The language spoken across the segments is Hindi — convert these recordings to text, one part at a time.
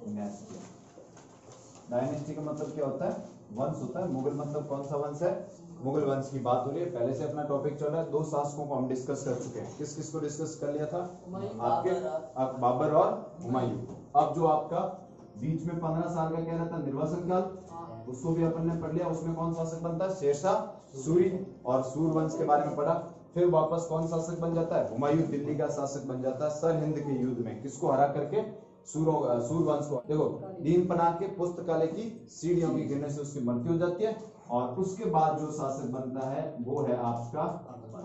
डायनेस्टी। डायनेस्टी का मतलब क्या होता है? वंश होता है। मुगल मतलब कौन सा वंश है? मुगल वंश की बात हो रही है। पहले से अपना टॉपिक चल रहा है। 2 शासकों को हम डिस्कस कर चुके हैं। किस किस को डिस्कस कर लिया था? आपके बाबर और हुमायूं। अब जो आपका बीच में 15 साल का कह रहा था निर्वासन काल, उसको भी अपन ने पढ़ लिया। उसमें कौन शासक बनता है? शेरशाह सूरी, और सूर वंश के बारे में पढ़ा। फिर वापस कौन शासक बन जाता है? हुमायूं दिल्ली का शासक बन जाता है सरहिंद के युद्ध में। किसको हरा करके? सूर वंश को। देखो, दीन पनाह के पुस्तकालय की सीढ़ियों की गिरने से उसकी मृत्यु हो जाती है, और उसके बाद जो शासक बनता है वो है आपका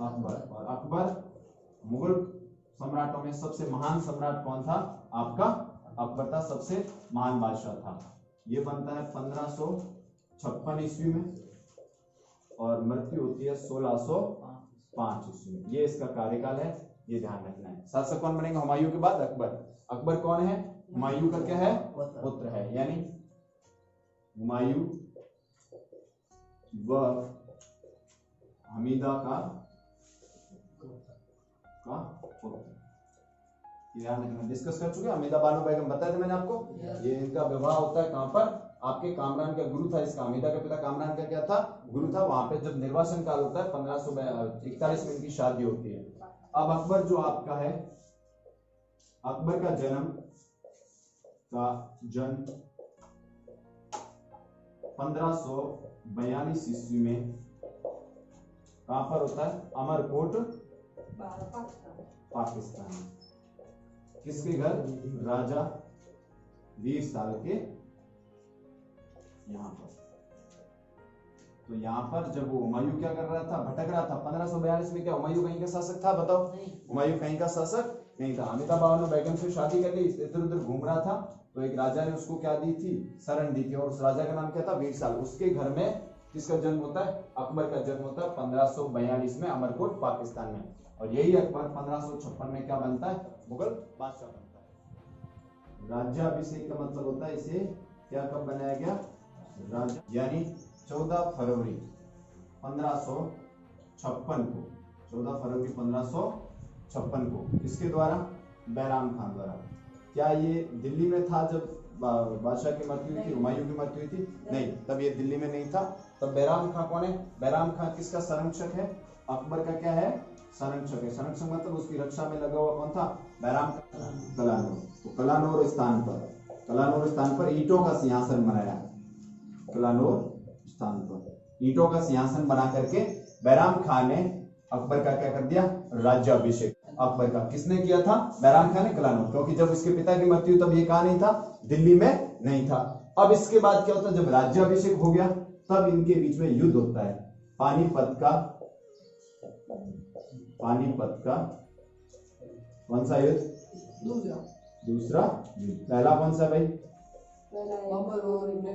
अकबर। और अकबर मुगल सम्राटों में सबसे महान सम्राट कौन था? आपका अकबर था, सबसे महान बादशाह था। ये बनता है 1556 ईस्वी में, और मृत्यु होती है 1605 ईस्वी में। ये इसका कार्यकाल है, ये ध्यान रखना है। शासक कौन बनेगा हुमायूं के बाद? अकबर। अकबर कौन है? हुमायूं का क्या है? पुत्र है, यानी हुमायूं व हमीदा का पुत्र। ध्यान रखना, डिस्कस कर चुके हैं। हमीदा बानो बेगम बताया था मैंने आपको। ये इनका विवाह होता है कहां पर? आपके कामरान का गुरु था इसका। हमीदा का पिता कामरान का क्या था? गुरु था। वहां पे जब निर्वासन काल होता है 1541 में इनकी शादी होती है। अब अकबर जो आपका है, अकबर का जन्म 1542 ईस्वी में कहां पर होता है? अमरकोट, पाकिस्तान। किसके घर? राजा वीर साल के यहां पर। तो यहां पर जब वो हुमायूं क्या कर रहा था? भटक रहा था 1542 में। क्या हुमायूं कहीं का शासक था? बताओ। हुमायूं कहीं का शासक नहीं था। हमीदा बानो बेगम से शादी कर ली, इधर उधर घूम रहा था, तो एक राजा ने उसको क्या दी थी? शरण दी थी, और उस राजा का नाम क्या था? वीर साल। उसके घर में किसका जन्म होता है? अकबर का जन्म होता है 1542 में अमरकोट, पाकिस्तान में। और यही अकबर 1556 में क्या बनता है? मुगल बादशाह बनता है। राज्याभिषेक का मतलब होता है इसे क्या कब बनाया गया? राजा, यानी 14 फरवरी 1556 को, 14 फरवरी 1556 को किसके द्वारा? बैराम खान द्वारा। क्या ये दिल्ली में था जब बादशाह की मृत्यु हुई थी, हुमायूं की मृत्यु हुई थी? नहीं, तब ये दिल्ली में नहीं था। तब बैराम खान कौन है? बैराम खान किसका संरक्षक है? अकबर का क्या है? संरक्षक है। संरक्षक मतलब उसकी रक्षा में लगा हुआ कौन था? बैराम कलानौर। तो कलानौर स्थान पर ईंटों का सिंहासन बनाया। कलानौर स्थान पर ईंटों का सिंहासन बना करके बैराम खान ने अकबर का क्या कर दिया? राज्याभिषेक। अकबर का किसने किया था? बैराम खान ने कलानौर। क्योंकि जब इसके पिता की मृत्यु तब ये कहां नहीं था? दिल्ली में नहीं था। अब इसके बाद क्या होता है? जब राज्याभिषेक हो गया तब इनके बीच में युद्ध होता है। पानीपत का कौन सा युद्ध? दूसरा युद्ध। पहला कौन सा भाई?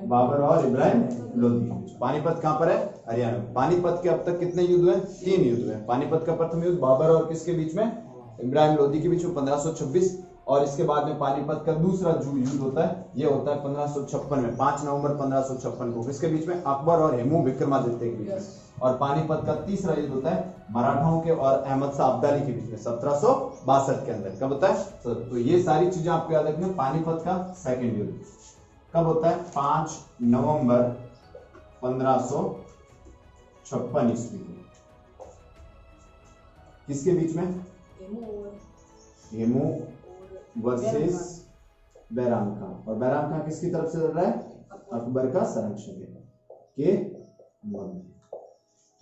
बाबर और इब्राहिम लोदी। पानीपत कहां पर है? हरियाणा में। पानीपत के अब तक कितने युद्ध हुए? 3 युद्ध हुए। पानीपत का प्रथम युद्ध बाबर और किसके बीच में? इब्राहिम लोदी के बीच में 1526, और इसके बाद में पानीपत का दूसरा जो युद्ध होता है ये होता है 1556 में, 5 नवंबर 1556 को। किसके बीच में? अकबर और हेमू विक्रमादित्य के बीच में। और पानीपत का तीसरा युद्ध होता है मराठाओं के और अहमद शाह अब्दाली के बीच में 1762 के अंदर। कब होता है? तो ये सारी चीजें आपको याद रखनी है। पानीपत का सेकंड युद्ध कब होता है? 5 नवंबर 1556 ईस्वी को। किसके बीच में? हेमू वर्सेस बैराम खान। और बैराम खान किसकी तरफ से लड़ रहा है? अकबर का संरक्षक के मध्य।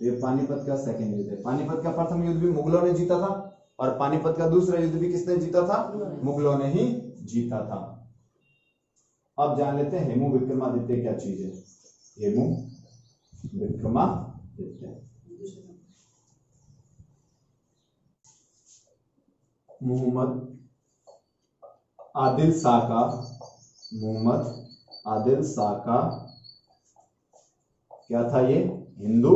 तो ये पानीपत का सेकंड युद्ध है। पानीपत का प्रथम युद्ध भी मुगलों ने जीता था, और पानीपत का दूसरा युद्ध भी किसने जीता था? मुगलों ने ही जीता था। अब जान लेते हैं हेमू विक्रमादित्य क्या चीज है। हेमू विक्रमादित्य मोहम्मद आदिल शाह का क्या था? ये हिंदू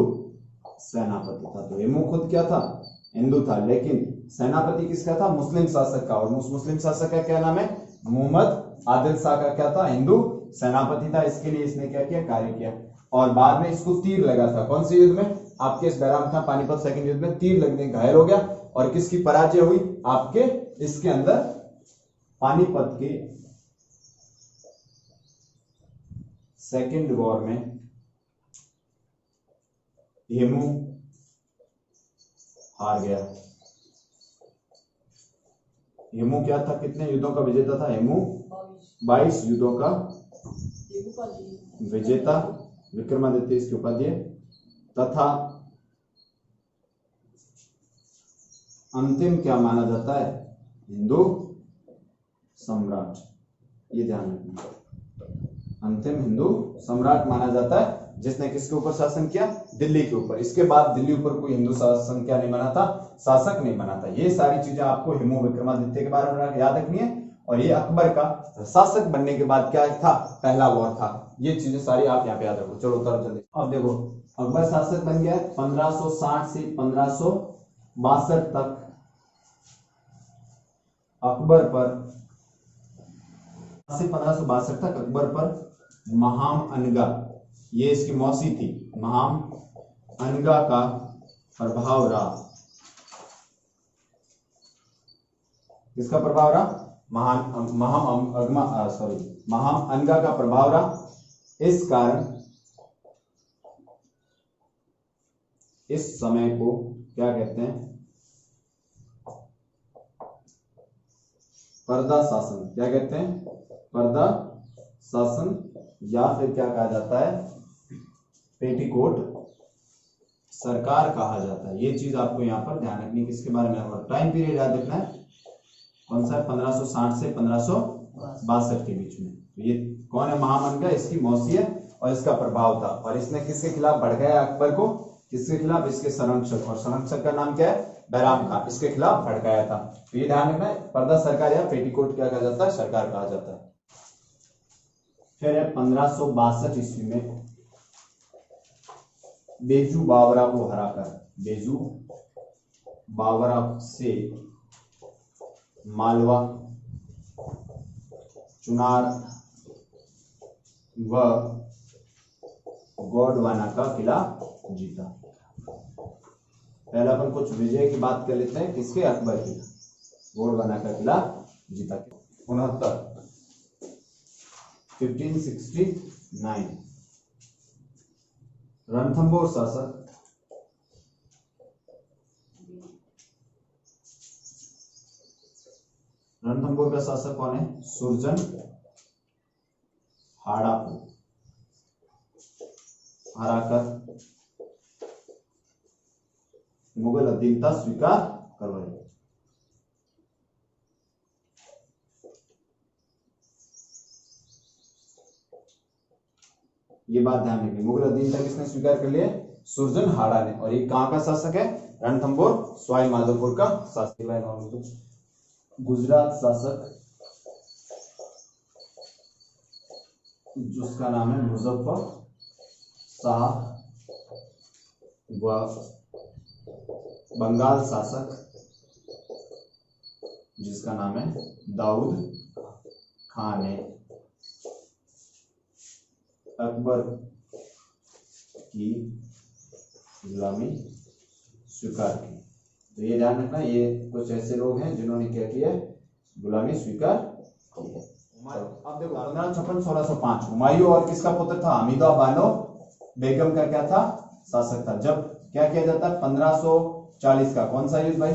सेनापति था। तो हेमू खुद क्या था? हिंदू था, लेकिन सेनापति किसका था? मुस्लिम शासक का। और मुस्लिम शासक का क्या नाम है? मोहम्मद आदिल शाह का क्या था? हिंदू सेनापति था। इसके लिए इसने क्या किया? कार्य किया। और बाद में इसको तीर लगा था। कौन से युद्ध में? आपके इस बैराम खान पानीपत सेकंड युद्ध में तीर लगने घायल हो गया, और किसकी पराजय हुई? आपके इसके अंदर पानीपत के सेकंड वॉर में हेमू हार गया। हेमू क्या था, कितने युद्धों का विजेता था हेमू? 22 युद्धों का विजेता, विक्रमादित्य इसकी उपाधि है, तथा अंतिम क्या माना जाता है? हिंदू सम्राट। ये ध्यान रखना, अंतिम हिंदू सम्राट माना जाता है, जिसने किसके ऊपर शासन किया? दिल्ली के ऊपर। इसके बाद दिल्ली ऊपर कोई हिंदू शासन क्या नहीं बना था? शासक नहीं बना था। ये सारी चीजें आपको हेमू विक्रमादित्य के बारे में याद रखनी है। और ये अकबर का शासक बनने के बाद क्या था? पहला वॉर था। ये चीजें सारी आप यहाँ पे याद रखो। चलो उतर जल्दी। अब देखो, अकबर शासक बन गया 1560 से 1562 तक। अकबर पर 1562 तक अकबर पर महाम अनगा, ये इसकी मौसी थी, महाम अनगा का प्रभाव रहा। किसका प्रभाव रहा? महाम अनगा का प्रभाव रहा। इस कारण इस समय को क्या कहते हैं? पर्दा शासन। क्या कहते हैं? पर्दा शासन, या फिर क्या कहा जाता है? पेटीकोट सरकार कहा जाता है। ये चीज आपको यहाँ पर ध्यान रखनी है। किसके बारे में? और टाइम पीरियड याद रखना है, कौन सा है? 1560 से 1562 के बीच में। ये कौन है? महामनगा, इसकी मौसी है और इसका प्रभाव था। और इसने किसके खिलाफ भड़काया अकबर को? किसके खिलाफ? इसके संरक्षक, और संरक्षक का नाम क्या है? बैराम खान। इसके खिलाफ भड़काया था। तो ये ध्यान रखना है, पर्दा सरकार या पेटीकोट क्या कहा जाता है? सरकार कहा जाता है। फिर 1562 ईस्वी में बेजू बावरा को हराकर, बेजू बावरा से मालवा, चुनार व गोंडवाना का किला जीता। पहले अपन कुछ विजय की बात कर लेते हैं। किसके? अकबर की। गोंडवाना का किला जीता 1569। रणथंभौर शासक रणथंभौर का शासक कौन है? सुरजन हाड़ा को हराकर मुगल अधीनता स्वीकार करवाई। ये बात ध्यान रखिए, मुगल अधीनता किसने स्वीकार कर लिया? सुरजन हाड़ा ने। और ये कहां का शासक है? रणथंभौर सवाई माधोपुर का शासक। गुजरात शासक जिसका नाम है मुजफ्फर शाह, व बंगाल शासक जिसका नाम है दाऊद खान ने अकबर की गुलामी स्वीकार की। तो ये ध्यान रखना, ये कुछ ऐसे लोग हैं जिन्होंने क्या किया? गुलामी स्वीकार की है। अब देखो 1556-1605 हुमायूं और किसका पुत्र था? हमीदा बानो बेगम का क्या था? शासक था। जब क्या किया जाता है? 1540 का कौन सा युद्ध भाई?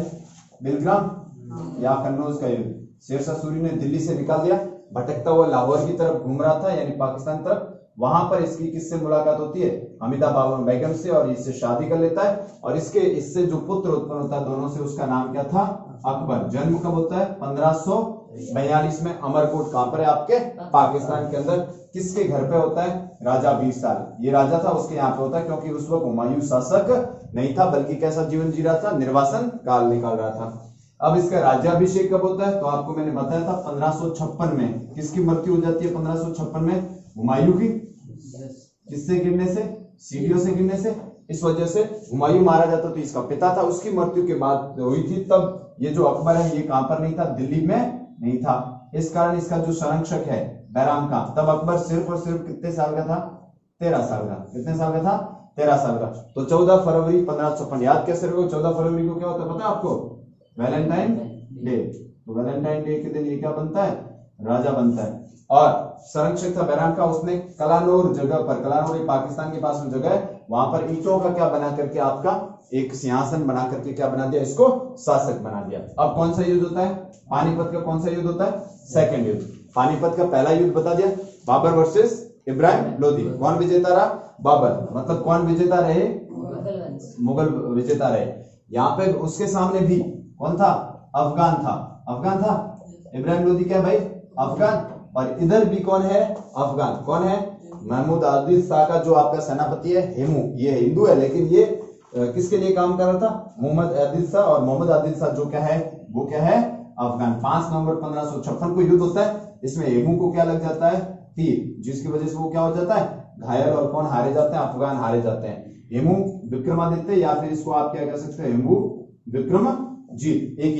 बिलग्राम या कन्नौज का युद्ध। शेरशाह सूरी ने दिल्ली से निकाल दिया, भटकता हुआ लाहौर की तरफ घूम रहा था, यानी पाकिस्तान तरफ। वहां पर इसकी किससे मुलाकात होती है? हमीदा बेगम से, और इससे शादी कर लेता है। और इससे जो पुत्र उत्पन्न होता है दोनों से, उसका नाम क्या था? अकबर। जन्म कब होता है? 1542 में। अमरकोट कहां पर है? आपके पाकिस्तान के अंदर। किसके घर पे होता है? राजा बीरसाल। ये राजा था, उसके यहाँ पे होता है, क्योंकि उस वक्त हुमायूं शासक नहीं था, बल्कि कैसा जीवन जी रहा था? निर्वासन काल निकाल रहा था। अब इसका राज्याभिषेक कब होता है? तो आपको मैंने बताया था 1556 में। किसकी मृत्यु हो जाती है 1556 में? हुमायूं की। किससे गिरने से? सीढ़ियों से गिरने से। इस वजह से हुमायूं मारा जाता, तो इसका पिता था, उसकी मृत्यु के बाद हुई थी। तब ये जो अकबर है ये कहां पर नहीं था? दिल्ली में नहीं था। इस कारण इसका जो संरक्षक है बैराम खान, तब अकबर सिर्फ और सिर्फ कितने साल का था? 13 साल का। कितने साल का था? 13 साल का। तो 14 फरवरी 1556 याद कैसे रखो? 14 फरवरी को क्या होता है पता है आपको? Valentine day. तो वैलेंटाइन डे के दिन ये क्या बनता है? राजा बनता है। और संरक्षक था बैराम का, उसने कलानौर जगह पर, कलानौर पाकिस्तान के पास में जगह है, वहां पर ईंटों का क्या बना करके आपका एक सिंहासन बना करके क्या बना दिया, इसको शासक बना दिया। अब कौन सा युद्ध होता है, पानीपत का कौन सा युद्ध होता है, सेकंड युद्ध। पानीपत का पहला युद्ध बता दिया, बाबर वर्सेस इब्राहिम लोदी। कौन विजेता रहा, बाबर, मतलब कौन विजेता रहे, मुगल विजेता रहे। यहाँ पे उसके सामने भी कौन था, अफगान था, अफगान था, इब्राहिम लोदी क्या भाई, अफगान। और इधर भी कौन है, अफगान, कौन है, महमूद आदिल शाह का जो आपका सेनापति है हेमू, ये हिंदू है लेकिन ये किसके लिए काम कर रहा था, मोहम्मद आदिल शाह। और मोहम्मद आदिल शाह जो क्या है, वो क्या है, अफगान। 5 नवंबर 1556 को युद्ध होता है। इसमें हेमू को क्या लग जाता है, तीर, जिसकी वजह से वो क्या हो जाता है, घायल। और कौन हारे जाते हैं, अफगान हारे जाते हैं। हेमू विक्रमादित्य, या फिर इसको आप क्या कह सकते हैं, हेमू विक्रमजीत। एक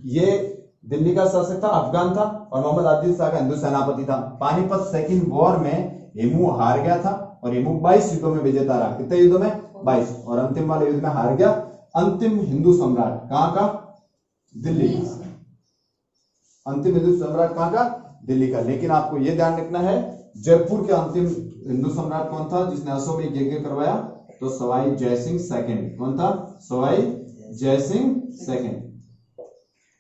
ये दिल्ली का शासक था, अफगान था, और मोहम्मद आदिल शाह का हिंदू सेनापति था। पानीपत सेकंड वॉर में हेमू हार गया था और हेमू 22 युद्धों में विजेता रहा। कितने युद्धों में, 22। और अंतिम वाले युद्ध में हार गया। अंतिम हिंदू सम्राट कहां का, दिल्ली का। अंतिम हिंदू सम्राट कहां का, दिल्ली का। लेकिन आपको यह ध्यान रखना है, जयपुर के अंतिम हिंदू सम्राट कौन था, जिसने अश्वमेध यज्ञ करवाया, तो सवाई जयसिंह सेकंड। कौन था, सवाई जयसिंह सेकंड।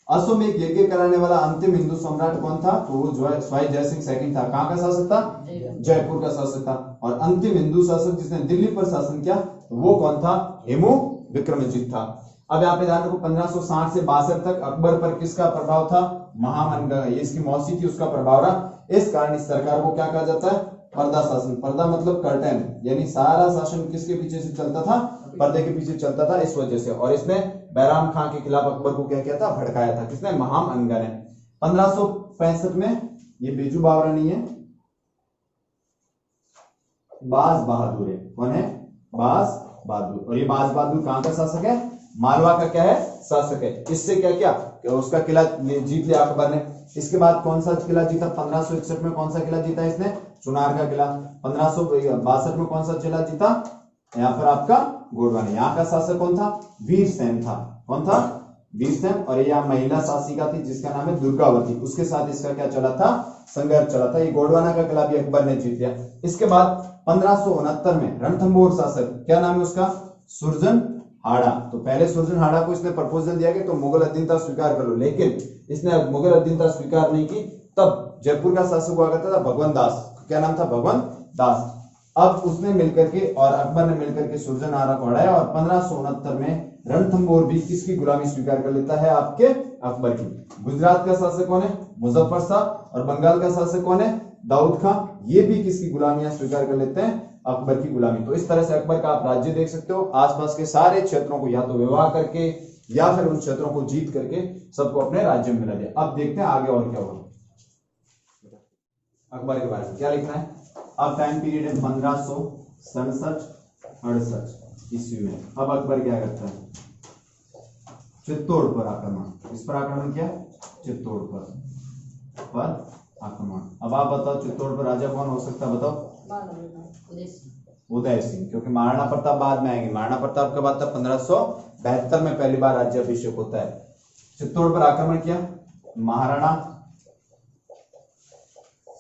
अश्वमेध यज्ञ कराने वाला अंतिम हिंदू सम्राट कौन था, तो वो सवाई जयसिंह सेकंड था। कहां का शासक था, जयपुर का शासक था। और अंतिम हिंदू शासक जिसने दिल्ली पर शासन किया, वो कौन था, हेमू विक्रमजीत था। अब यहाँ पे ध्यान रखो, 1560 से 62 तक अकबर पर किसका प्रभाव था, महामन का, ये इसकी मौसी थी, उसका प्रभाव रहा। इस कारण इस सरकार को क्या कहा जाता है, पर्दा शासन। पर्दा मतलब कर्टन, यानी सारा शासन किसके पीछे से चलता था, पर्दे के पीछे चलता था, इस वजह से। और इसने बैराम खान के खिलाफ अकबर को क्या किया था, भड़काया था। किसने, महाम अनगा ने। 1565 में ये बेजू बावरा नहीं है, बाज बहादुर है। कौन है, बाज बहादुर। और ये बाज बहादुर कहां का शासक है, मालवा का क्या है, शासक है। इससे क्या किया कि उसका किला जीत लिया अकबर ने। इसके बाद कौन सा किला जीता, 1561 में कौन सा किला जीता इसने, चुनार का किला। 1562 में कौन सा किला जीता, यहाँ पर आपका गोडवानी। यहाँ का शासक कौन था, वीरसेन था। कौन था, वीरसेन। और यहाँ महिला शासिका थी जिसका नाम है दुर्गावती, उसके साथ इसका क्या चला था, संघर्ष चला था। ये गोडवाना का किला भी अकबर ने जीत लिया। इसके बाद 1569 में रणथंभौर शासक, क्या नाम है उसका, सुरजन हाड़ा। तो पहले सुरजन हाड़ा को इसने प्रपोजल दिया कि तो मुगल अधीनता स्वीकार कर लो, लेकिन इसने मुगल अधीनता स्वीकार नहीं की। तब जयपुर का शासक हुआ करता था भगवंत दास, क्या नाम था, भगवंत दास। अब उसने मिलकर के और अकबर ने मिलकर के सुरजन हाड़ा को हराया। और 1569 में रणथंभौर भी किसकी गुलामी स्वीकार कर लेता है, आपके अकबर की। गुजरात का शासक कौन है, मुजफ्फर शाह। और बंगाल का शासक कौन है, दाऊद खान। ये भी किसकी गुलामियां स्वीकार कर लेते हैं, अकबर की गुलामी। तो इस तरह से अकबर का आप राज्य देख सकते हो, आसपास के सारे क्षेत्रों को या तो विवाह करके या फिर उन क्षेत्रों को जीत करके सबको अपने राज्य में मिला दिया। अब देखते हैं आगे और क्या होगा अकबर के बारे में, क्या लिखना है। अब टाइम पीरियड है 1567-68 ईस्वी में। अब अकबर क्या करता है, चित्तौड़ पर आक्रमण। इस पर आक्रमण किया, चित्तौड़ पर आक्रमण। अब आप बताओ चित्तौड़ पर राजा कौन हो सकता है, बताओ, उदय सिंह। क्योंकि महाराणा प्रताप बाद में आएंगे। महाराणा प्रताप के बाद 1572 में पहली बार राज्याभिषेक होता है। चित्तौड़ पर आक्रमण किया, महाराणा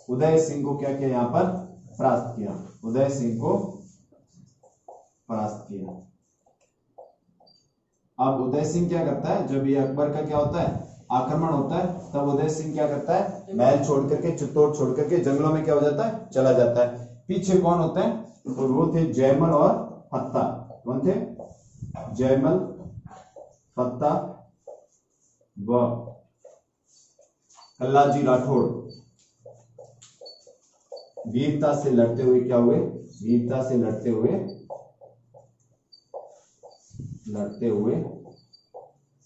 उदय सिंह को क्या किया, यहां पर परास्त किया। उदय सिंह को परास्त किया। अब उदय सिंह क्या करता है, जब ये अकबर का क्या होता है, आक्रमण होता है, तब उदय सिंह क्या करता है, महल छोड़ करके, चित्तौड़ छोड़ करके जंगलों में क्या हो जाता है, चला जाता है। पीछे कौन होते हैं, तो वो थे जयमल और फत्ता। कौन थे, जयमल, फत्ता व कल्लाजी राठौड़। वीरता से लड़ते हुए क्या हुए, वीरता से लड़ते हुए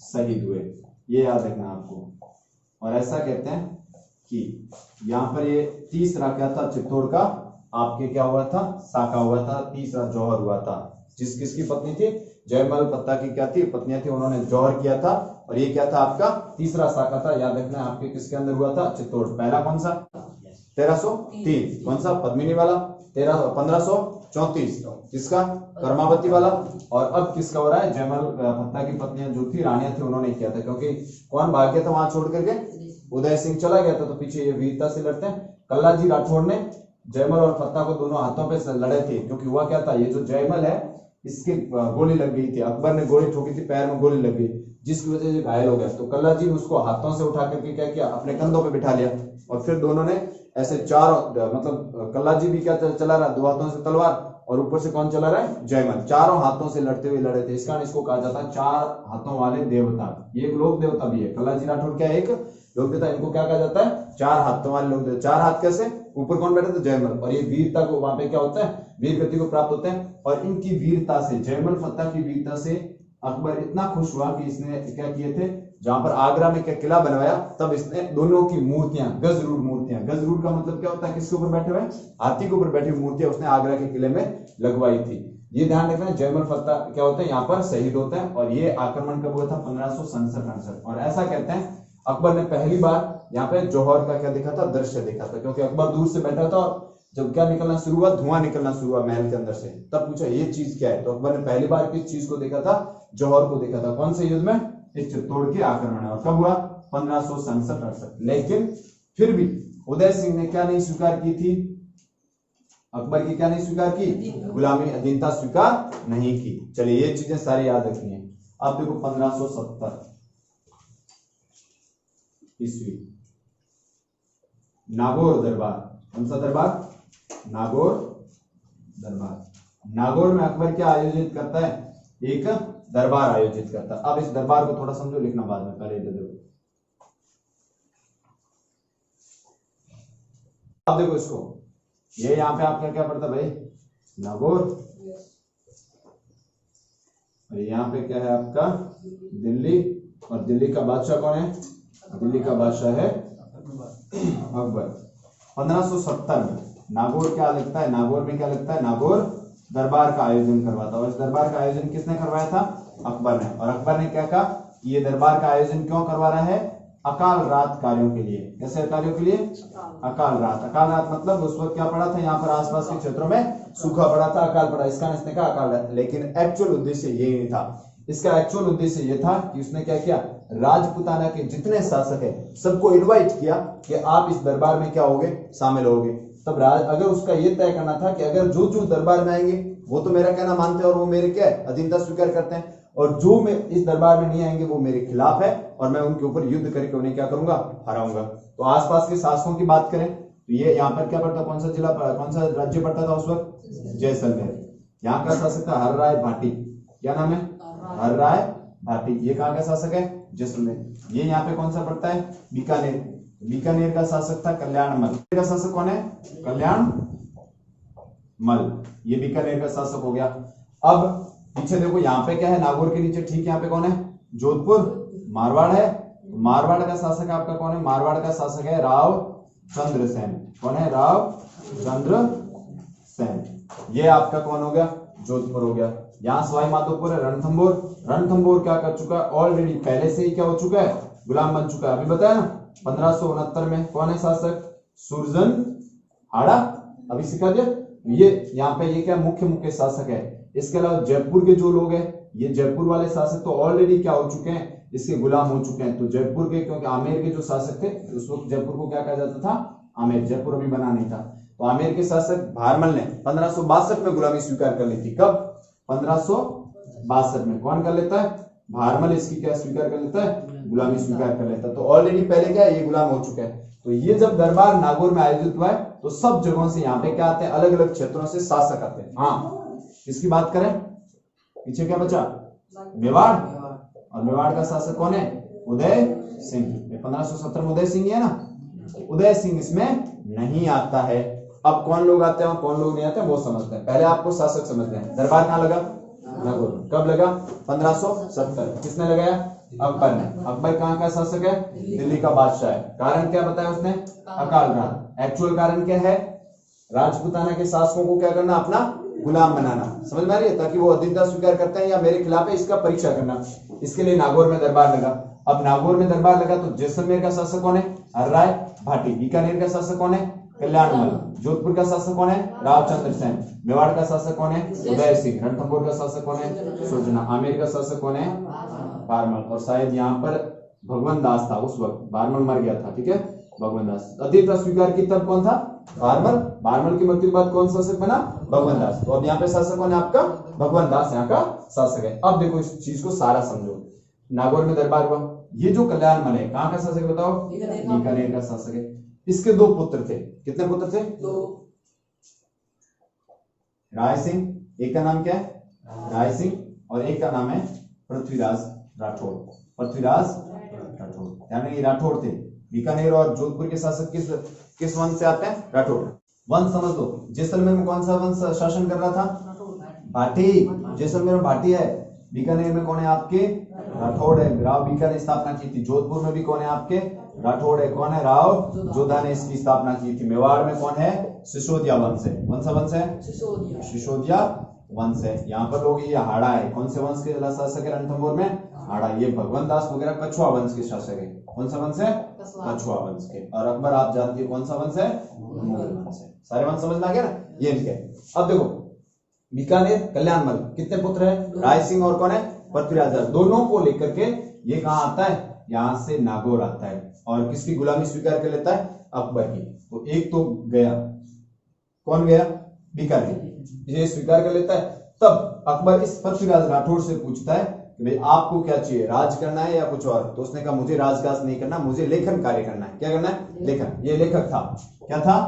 शहीद हुए। ये याद रखना आपको। और ऐसा कहते हैं कि यहां पर ये तीसरा क्या था, चित्तौड़ का आपके क्या हुआ था, साका हुआ था, तीसरा जौहर हुआ था। किसकी पत्नी थी, जयमल पत्ता की क्या थी, पत्नियां थी, उन्होंने जौहर किया था। और ये क्या था आपका तीसरा साका था। याद रखना आपके किसके अंदर हुआ था, चित्तौड़। पहला कौन सा, 1303, कौन सा, पद्मिनी वाला। 1534 किसका, कर्मावती वाला। और अब किसका हो रहा है, जयमल पत्ता की पत्नियां जो थी, रानियां थी, उन्होंने किया था। क्योंकि कौन भाग गया था वहां छोड़ करके, उदय सिंह चला गया था तो पीछे ये वीरता से लड़ते हैं। कल्लाजी राठौड़ ने जयमल और फत्ता को दोनों हाथों पे लड़े थे, क्योंकि हुआ क्या था, ये जो जयमल है इसके गोली लग गई थी, अकबर ने गोली ठोकी थी, पैर में गोली लग गई, जिसकी वजह से घायल हो गया। तो कल्लाजी ने उसको हाथों से उठा करके क्या किया, अपने कंधों पे बिठा लिया और फिर दोनों ने ऐसे चारों, मतलब कल्लाजी भी क्या चला रहा, दो हाथों से तलवार, और ऊपर से कौन चला रहा है, जयमल, चारों हाथों से लड़ते हुए लड़े थे। इस कारण इसको कहा जाता है चार हाथों वाले देवता। ये एक लोक देवता भी है, कल्लाजी राठौड़ क्या है, एक लोक देवता, इनको क्या कहा जाता है, चार हाथों वाले लोक देवता। चार हाथ कैसे, ऊपर कौन बैठे थे, जयमल, और ये वीरता को वहां पे क्या होता है, वीर गति को प्राप्त होते हैं। और इनकी वीरता से, जयमल फत्ता की वीरता से अकबर इतना खुश हुआ कि इसने क्या किए थे, जहां पर आगरा में क्या किला बनवाया, तब इसने दोनों की मूर्तियां, गजरूर मूर्तियां, गजरूर का मतलब क्या होता है, किसके ऊपर बैठे हुए, हाथी के ऊपर बैठी हुई मूर्तियां उसने आगरा के किले में लगवाई थी। ये ध्यान रखना, जयमल फत्ता क्या होते हैं, यहाँ पर शहीद होते हैं। और ये आक्रमण कब हुआ था, 1567। और ऐसा कहते हैं अकबर ने पहली बार यहाँ पे जौहर का क्या देखा था, दृश्य देखा था, क्योंकि अकबर दूर से बैठा था और जब क्या निकलना शुरू हुआ, धुआं निकलना शुरू हुआ महल के अंदर से, तब पूछा ये चीज क्या है। तो अकबर ने पहली बार किस चीज को देखा था, जौहर को देखा था। कौन से युद्ध में, इस चित्तौड़ के आक्रमण में। और कब हुआ, 1567-68। लेकिन फिर भी उदय सिंह ने क्या नहीं स्वीकार की थी, अकबर की क्या नहीं स्वीकार की, गुलामी, अधीनता स्वीकार नहीं की। चलिए ये चीजें सारी याद रखनी है। अब देखो 1570 ईस्वी, नागौर दरबार। कौन सा दरबार, नागौर दरबार। नागौर में अकबर क्या आयोजित करता है, एक दरबार आयोजित करता है। अब इस दरबार को थोड़ा समझो, लिखना बाद में, पहले दे दो। अब देखो इसको, ये यहाँ पे आपका क्या पड़ता है भाई, नागौर, और यहाँ पे क्या है आपका दिल्ली, और दिल्ली का बादशाह कौन है, दिल्ली का बादशाह है अकबर। 1570 में नागौर क्या लगता है, नागौर में क्या लगता है, नागौर दरबार का आयोजन करवाता है। और इस दरबार का आयोजन किसने करवाया था, अकबर ने। और अकबर ने क्या कहा, ये दरबार का आयोजन क्यों करवा रहा है, अकाल रात कार्यों के लिए। कैसे कार्यों के लिए, अकाल रात। अकाल रात मतलब उस वक्त क्या पड़ा था, यहाँ पर आसपास के क्षेत्रों में सूखा पड़ा था, अकाल पड़ा, इसका इसने कहा अकाल रात। लेकिन एक्चुअल उद्देश्य ये नहीं था। इसका एक्चुअल उद्देश्य ये था कि उसने क्या किया, राजपुताना के जितने शासक है सबको इनवाइट किया कि आप इस दरबार में क्या होगे, शामिल होगे। तब अगर उसका ये तय करना था कि अगर जो जो दरबार में आएंगे वो तो मेरा कहना मानते हैं और वो मेरे क्या है, अधीनता स्वीकार करते हैं, और जो मैं इस दरबार में नहीं आएंगे वो मेरे खिलाफ है और मैं उनके ऊपर युद्ध करके उन्हें क्या करूंगा, हराऊंगा। तो आसपास के शासकों की बात करें तो ये यहाँ पर क्या पड़ता, कौन सा जिला, कौन सा राज्य पड़ता था उस वक्त, जैसलमेर। यहाँ का शासक था हर राय भाटी। क्या नाम है, हर राय भाटी। ये कहाँ का शासक है, जैसलमेर। ये यहाँ पे कौन सा पड़ता है, बीकानेर। बीकानेर का शासक था कल्याणमल। का शासक कौन है, कल्याणमल। ये बीकानेर का शासक हो गया। अब पीछे देखो यहाँ पे क्या है, नागौर के नीचे ठीक यहाँ पे कौन है, जोधपुर, मारवाड़ है। मारवाड़ का शासक आपका कौन है, मारवाड़ का शासक है राव चंद्र सेन। कौन है, राव चंद्र सेन। ये आपका कौन हो गया, जोधपुर हो गया। यहाँ सवाई माधोपुर है, रणथंबोर। रणथंबोर क्या कर चुका है, ऑलरेडी पहले से ही क्या हो चुका है, गुलाम बन चुका है। अभी बताया ना 1569 में कौन है शासक, सुरजन हाड़ा। अभी सिखा दिया। ये यहाँ पे ये क्या मुख्य शासक है। इसके अलावा जयपुर के जो लोग हैं, ये जयपुर वाले शासक तो ऑलरेडी क्या हो चुके हैं, इसके गुलाम हो चुके हैं। तो जयपुर के, क्योंकि आमेर के जो शासक थे उस वक्त जयपुर को क्या कहा जाता था, आमेर। जयपुर अभी बना नहीं था। तो आमेर के शासक भारमल ने 1562 में गुलामी स्वीकार कर ली थी। कब, 1562 में। कौन कर लेता है, भारमल इसकी क्या स्वीकार कर लेता है, गुलामी स्वीकार कर लेता है। तो ऑलरेडी पहले क्या है, ये गुलाम हो चुका है। तो ये जब दरबार नागौर में आयोजित हुआ है तो सब जगहों से यहाँ पे क्या आते हैं, अलग अलग क्षेत्रों से शासक आते हैं। हाँ, इसकी बात करें, पीछे क्या बचा, मेवाड़। और मेवाड़ का शासक कौन है, उदय सिंह। 1570 में उदय सिंह है ना। उदय सिंह इसमें नहीं आता है। अब कौन लोग आते हैं और कौन लोग नहीं आते हैं वो समझते हैं। पहले आपको शासक समझते हैं। दरबार कहाँ लगा, नागौर। कब लगा, 1570। किसने लगाया, अकबर ने। अकबर कहाँ का शासक है, दिल्ली का बादशाह है। कारण क्या बताया उसने, अकाल रात। एक्चुअल कारण क्या है, राजपुताना के शासकों को क्या करना, अपना गुलाम बनाना। समझ में आ रही है, ताकि वो अधीनता स्वीकार करते हैं या मेरे खिलाफ है, इसका परीक्षा करना। इसके लिए नागौर में दरबार लगा। अब नागौर में दरबार लगा तो जैसलमेर का शासक कौन है, हर राय भाटी। बीकानेर का शासक कौन है, कल्याणमल। जोधपुर का शासक कौन है, रावचंद्र सेन। मेवाड़ का शासक कौन है, उदय सिंह। रणथंबोर का शासक कौन है, सुरजना। आमेर का शासक कौन है, भारमल। और शायद यहाँ पर भगवान दास था उस वक्त, बारमल मर गया था, ठीक है, भगवान दास। अधिकता स्वीकार की तब कौन था? बारमल। बारमल की मृत्यु के बाद कौन शासक बना? भगवान दास। तो अब यहाँ पे शासक कौन है आपका? भगवान दास यहाँ का शासक है। अब देखो इस चीज को सारा समझो। नागौर में दरबार हुआ, ये जो कल्याणमल है कहाँ का शासक है बताओ? बीकानेर का शासक है। इसके दो पुत्र थे, कितने पुत्र थे? राय सिंह, एक का नाम क्या है? राय सिंह, और एक का नाम है पृथ्वीराज राठौड़। पृथ्वीराज राठौड़, यानी राठौड़ थे। बीकानेर और जोधपुर के शासक किस वंश से आते हैं? राठौड़। वंश समझ लो। जैसलमेर में कौन सा वंश शासन कर रहा था? भाटी। जैसलमेर में भाटी है। बीकानेर में कौन है आपके? राठौड़ है। राव बीका ने स्थापना की थी। जोधपुर में भी कौन है आपके? राठौड़ है। कौन है? राव जोधा ने इसकी स्थापना की थी। मेवाड़ में कौन है? सिसोदिया वंश है। कौन सा वंश है? सिसोदिया वंश है। यहाँ पर लोग ये हाड़ा है, कौन से वंश के शासक है रणथंभौर में? हाड़ा। ये भगवान दास वगैरह कछुआ वंश के शासक है। कौन सा वंश है? कछुआ वंश के। और अकबर आप जानते हैं कौन सा वंश है? मुगल वंश है। सारे वंश समझ में आ गया ना? ये इनके। अब देखो बीकानेर कल्याणमल, कितने पुत्र है? राय सिंह और कौन है? पृथ्वीराज। दोनों को लेकर के ये कहाँ आता है? यहाँ से नागौर आता है। और किसकी गुलामी स्वीकार कर लेता है? अकबर की। तो एक तो गया, कौन गया? बीकानेर, ये स्वीकार कर लेता है। तब अकबर इस पृथ्वीराज राठौड़ से पूछता है कि भाई आपको क्या चाहिए, राज करना है या कुछ और? तो उसने कहा मुझे राजकाज नहीं करना, मुझे लेखन कार्य करना है। क्या करना है? लेखन। ये लेखक था। क्या था?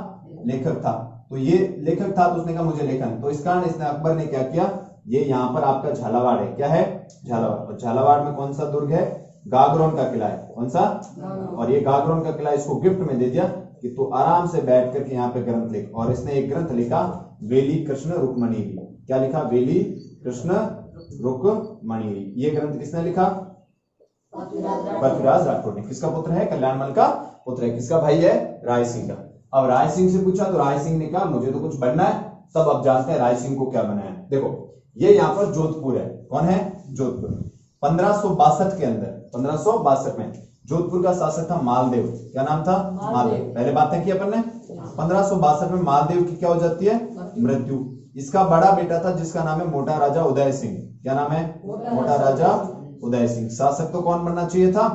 लेखक था। तो ये लेखक था, तो उसने कहा मुझे लेखन। तो इस कारण इसने अकबर ने क्या किया, ये यहाँ पर आपका झालावाड़ है। क्या है? झालावाड़। और झालावाड़ में कौन सा दुर्ग है? गागरोन का किला है। कौन सा? और ये गागरोन का किला इसको गिफ्ट में दे दिया कि तू आराम से बैठ करके यहाँ पे ग्रंथ लिख। और इसने एक ग्रंथ लिखा, वेली कृष्ण रुक्मणीरी। क्या लिखा? वेली कृष्ण रुक्मणीरी। ये ग्रंथ किसने लिखा? पृथ्वीराज राठौड़ ने। किसका पुत्र है? कल्याणमल का पुत्र है। किसका भाई है? राय सिंह का। अब राय सिंह से पूछा तो राय सिंह ने कहा मुझे तो कुछ बनना है। तब अब जानते हैं राय सिंह को क्या बनाया। देखो ये यहाँ पर जोधपुर है। कौन है? जोधपुर। 1562 के अंदर, 1562 में जोधपुर का शासक था मालदेव। क्या नाम था? मालदेव। पहले बातें की अपन ने। 1562 में मालदेव की क्या हो जाती है? मृत्यु। इसका बड़ा बेटा था जिसका नाम है मोटा राजा उदय सिंह। क्या नाम है? मोटा राजा उदय सिंह। शासक तो कौन बनना चाहिए था?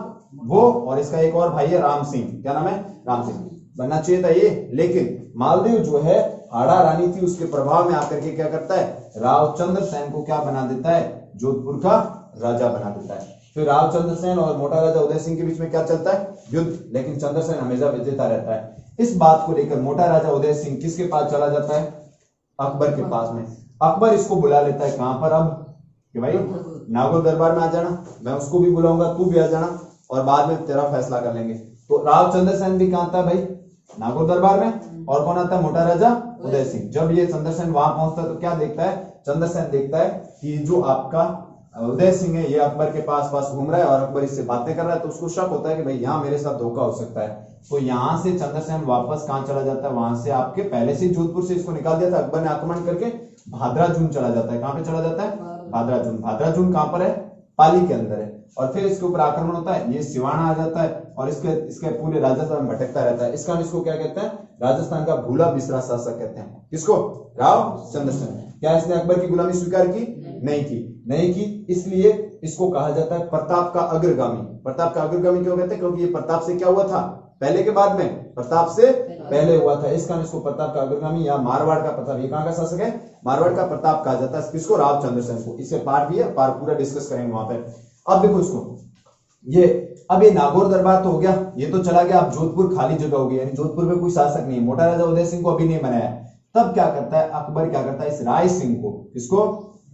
वो। और इसका एक और भाई है राम सिंह। क्या नाम है? राम सिंह। बनना चाहिए था ये। लेकिन मालदेव जो है हाड़ा रानी थी, उसके प्रभाव में आकर के क्या करता है? राव चंद्रसेन को क्या बना देता है? जोधपुर का राजा बना देता है। फिर राव चंद्रसेन और मोटा राजा उदय सिंह के बीच में क्या चलता है? युद्ध। लेकिन चंद्रसेन हमेशा विजेता रहता है। इस बात को लेकर मोटा राजा उदय सिंह किसके पास चला जाता है? अकबर के पास में। अकबर इसको बुला लेता है कहां पर? अब कि भाई नागौर दरबार में आ जाना, मैं उसको भी बुलाऊंगा, तू भी आ जाना, और बाद में तेरा फैसला कर लेंगे। तो राव चंद्रसेन भी कहां था भाई? नागौर दरबार में। और कौन आता है? मोटा राजा उदय सिंह। जब ये चंद्रसेन वहां पहुंचता है तो क्या देखता है? चंद्रसेन देखता है कि जो आपका उदय सिंह है ये अकबर के पास घूम रहा है और अकबर इससे बातें कर रहा है। तो उसको शक होता है कि भाई यहाँ मेरे साथ धोखा हो सकता है। तो यहां से चंद्रसेन वापस कहां चला जाता है? वहां से आपके पहले से जोधपुर से इसको निकाल दिया था अकबर ने आक्रमण करके, भादराजून चला जाता है। कहां पे चला जाता है? भादराजून। भादराजून कहां पर है? पाली के अंदर है। और फिर इसके ऊपर आक्रमण होता है, ये सिवाना आ जाता है और इसके पूरे राजस्थान में भटकता रहता है। इस कारण इसको क्या कहते हैं? राजस्थान का भूला बिसरा शासक कहते हैं। किसको? राव चंद्रसेन। क्या इसने अकबर की गुलामी स्वीकार की? नहीं की। नहीं की, इसलिए इसको कहा जाता है प्रताप का अग्रगामी। प्रताप का अग्रगामी क्यों कहते हैं? क्योंकि ये प्रताप से क्या हुआ था? पहले के बाद में? प्रताप से पहले हुआ था। इस कारण इसको प्रताप का अग्रगामी या मारवाड़ का प्रताप, ये कहां का शासक है? मारवाड़ का प्रताप कहा जाता है। किसको? राव चंद्रसेन को। इसके पार्ट भी है, पार्ट पूरा डिस्कस करेंगे वहां पे। अब देखो इसको, ये अब ये नागौर दरबार तो हो गया, ये तो चला गया। अब जोधपुर खाली जगह हो गई, यानी जोधपुर में कोई शासक नहीं है। मोटा राजा उदय सिंह को अभी नहीं बनाया। तब क्या करता है अकबर? क्या करता है? इस राय सिंह को, किसको?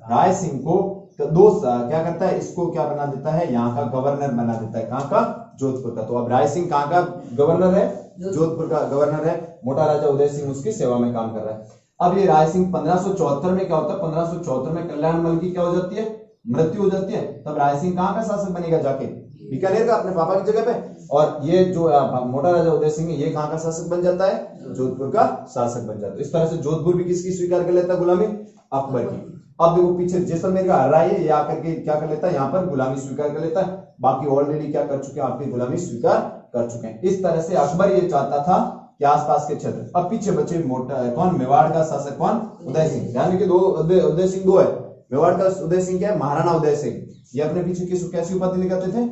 राय सिंह को तो क्या करता है? इसको क्या बना देता है? यहाँ का गवर्नर बना देता है। कहाँ का? जोधपुर का। तो अब राय सिंह कहाँ का गवर्नर है? जोधपुर का गवर्नर है। मोटा राजा उदय सिंह उसकी सेवा में काम कर रहा है। अब ये राय सिंह 1574 में क्या होता है? 1574 में कल्याणमल की क्या हो जाती है? मृत्यु हो जाती है। तब राय सिंह कहाँ का शासक बनेगा? जाके बीकानेर का, अपने पापा की जगह पे। और ये जो मोटा राजा उदय सिंह है ये कहाँ का शासक बन जाता है? जोधपुर का शासक बन जाता है। इस तरह से जोधपुर भी किसकी स्वीकार कर लेता है गुलामी? अकबर की। अब देखो पीछे जैसलमेर का हर्रा है, ये आकर के क्या कर लेता है? यहाँ पर गुलामी स्वीकार कर लेता है। बाकी ऑलरेडी क्या कर चुके हैं? आपकी गुलामी स्वीकार कर चुके हैं। इस तरह से अकबर ये चाहता था कि आसपास के क्षेत्र। अब पीछे बचे मोटा कौन? मेवाड़ का शासक कौन? उदय सिंह। यानी कि दो उदय सिंह दो है। मेवाड़ का उदय सिंह क्या है? महाराणा उदय सिंह। ये अपने पीछे कैसी उपाधि लगाते थे?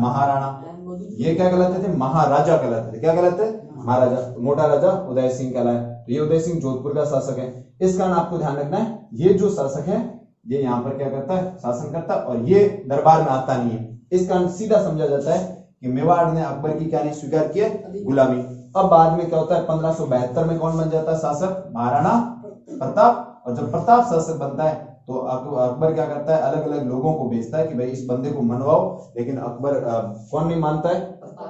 महाराणा। ये क्या कहलाते थे? महाराजा कहलाते थे। क्या कहलाते थे? महाराजा। तो मोटा राजा उदय सिंह कहलाए। तो ये उदय सिंह जोधपुर का शासक है। इस कारण आपको ध्यान रखना है, ये जो शासक है ये यहाँ पर क्या करता है? शासन करता है, और ये दरबार में आता नहीं है। इस कारण सीधा समझा जाता है कि मेवाड़ ने अकबर की क्या नहीं स्वीकार किया? गुलामी। अब बाद में क्या होता है? 1572 में कौन बन जाता है शासक? महाराणा प्रताप। और जब प्रताप शासक बनता है तो अकबर क्या करता है? अलग अलग लोगों को भेजता है कि भाई इस बंदे को मनवाओ, लेकिन अकबर कौन नहीं मानता है?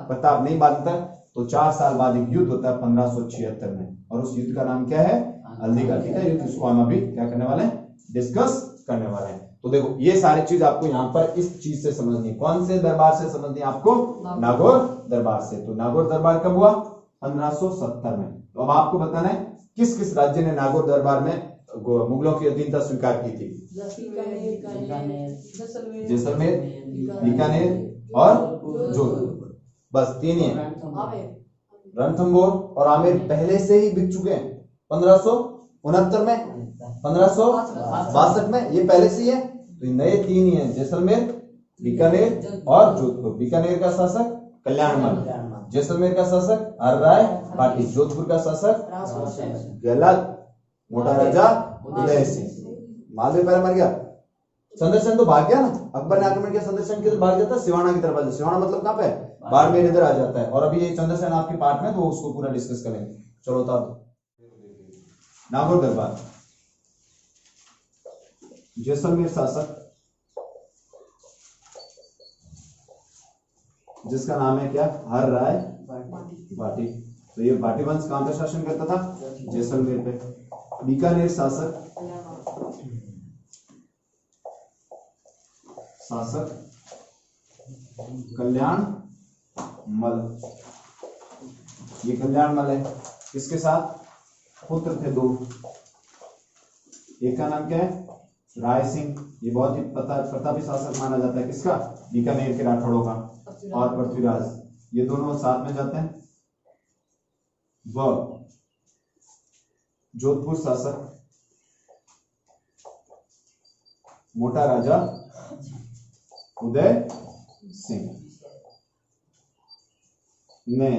प्रताप नहीं मानता है। तो 4 साल बाद एक युद्ध होता है 1576 में, और उस युद्ध का नाम क्या है? हल्दी घाटी का युद्ध। इसको हम अभी क्या करने वाले हैं? डिस्कस करने वाले हैं। तो देखो ये सारी चीज आपको यहाँ पर इस चीज से समझनी है। कौन से दरबार से समझनी है आपको? नागौर दरबार से। तो नागौर दरबार कब हुआ? 1570 में। तो अब आपको बताना है किस किस राज्य ने नागौर दरबार में मुगलों की अधीनता स्वीकार की थी? जैसलमेर, बीकानेर और जोधपुर। बस 3 ही है। रणथंभौर और आमेर पहले से ही बिक चुके हैं 1569 में, 1562 में, ये पहले से ही है। तो नए 3 ही है, जैसलमेर, बीकानेर और जोधपुर। बीकानेर का शासक कल्याणमल, जैसलमेर का शासक हरराय पाटिल, जोधपुर का शासक गलत, मोटा राजा उदय सिंह। मालवीय पहले मर गया, संदर्शन तो भाग गया ना। अकबर ने आक्रमण किया, संदर्शन की तरफ भाग जाता है, सिवाना की तरफ। सिवाना मतलब कहां पे? बाड़मेर इधर आ जाता है। और अभी ये चंद्रसेन आपके पार्ट में, तो उसको पूरा डिस्कस करेंगे। चलो तब नागौर दरबार। जैसलमेर शासक जिसका नाम है क्या? हरराय पाटिल। तो ये पाटिल वंश कहां पे शासन करता था? जैसलमेर पे। बीकानेर शासक कल्याण मल। ये कल्याण मल है, किसके साथ? पुत्र थे 2। एक का नाम क्या है? राय सिंह। ये बहुत ही प्रतापी शासक माना जाता है। किसका? बीकानेर के राठौड़ों का। और पृथ्वीराज, ये दोनों साथ में जाते हैं। व जोधपुर शासक मोटा राजा उदय सिंह ने